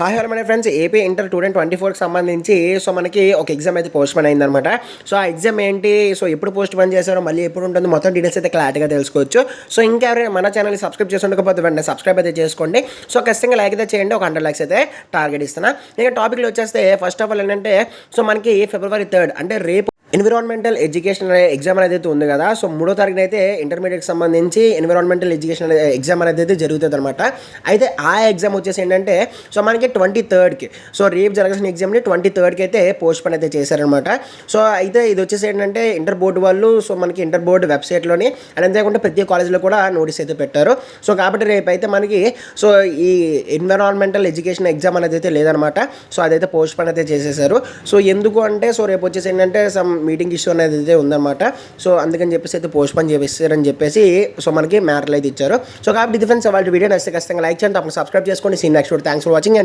Hi hello my friends, AP inter 2024కి సంబంధించి మనకి ఒక ఎగ్జామ్ అయితే పోస్ట్‌పోన్ అయిందనమాట. ఆ ఎగ్జామ్ ఏంటి, ఎప్పుడు పోస్ట్‌పోన్ చేశారో, మళ్ళీ ఎప్పుడు ఉంటుంది, మొత్తం డీటెయిల్స్ అయితే క్లారిటీగా తెలుసుకోవచ్చు. ఇంకెవరైనా మన ఛానల్‌ని సబ్స్క్రైబ్ చేసి ఉండకపోతే వెంటనే సబ్స్క్రైబ్ అయితే చేసుకోండి. ఖచ్చితంగా లైక్ అయితే చేయండి. ఒక 100 లైక్స్ అయితే టార్గెట్ ఇస్తున్నా. ఇక టాపిక్‌లో వచ్చేస్తే ఫస్ట్ ఆఫ్ ఆల్ ఏంటంటే మనకి ఫిబ్రవరి 3 అంటే రేపు ఎన్విరాన్మెంటల్ ఎడ్యుకేషన్ అనే ఎగ్జామ్ అనేది అయితే ఉంది కదా. 3వ తారీఖున అయితే ఇంటర్మీడియట్కి సంబంధించి ఎన్విరాన్మెంటల్ ఎడ్యుకేషన్ ఎగ్జామ్ అనేది అయితే జరుగుతుంది అనమాట. అయితే ఆ ఎగ్జామ్ వచ్చేసి ఏంటంటే మనకి 23కి రేపు జరగాల్సిన ఎగ్జామ్ని 23కి అయితే పోస్ట్‌పోన్ అయితే చేశారనమాట. అయితే ఇది వచ్చేసి ఏంటంటే ఇంటర్ బోర్డు వాళ్ళు మనకి ఇంటర్ బోర్డు వెబ్సైట్లోని అండ్ అంతేకాకుండా ప్రతి కాలేజ్లో కూడా నోటీస్ అయితే పెట్టారు. కాబట్టి రేపు అయితే మనకి ఈ ఎన్విరాన్మెంటల్ ఎడ్యుకేషన్ ఎగ్జామ్ అనేది అయితే లేదనమాట. అదైతే పోస్ట్‌పోన్ అయితే చేసేసారు. ఎందుకు అంటే రేపు వచ్చేసి ఏంటంటే మీటింగ్ ఇష్యూ అనేది అయితే ఉందన్నమాట. అందుకని చెప్పేసి అయితే పోస్ట్‌పోన్ చేపిస్తారని చెప్పేసి మనకి మ్యాటర్లు అయితే ఇచ్చారు. కాబట్టి డిఫరెన్స్ వాళ్ళ వీడియో నచ్చితే ఖచ్చితంగా లైక్ చేయండి, తప్పకుండా సబ్స్క్రైబ్ చేసుకోండి. Scene next. Thanks for watching.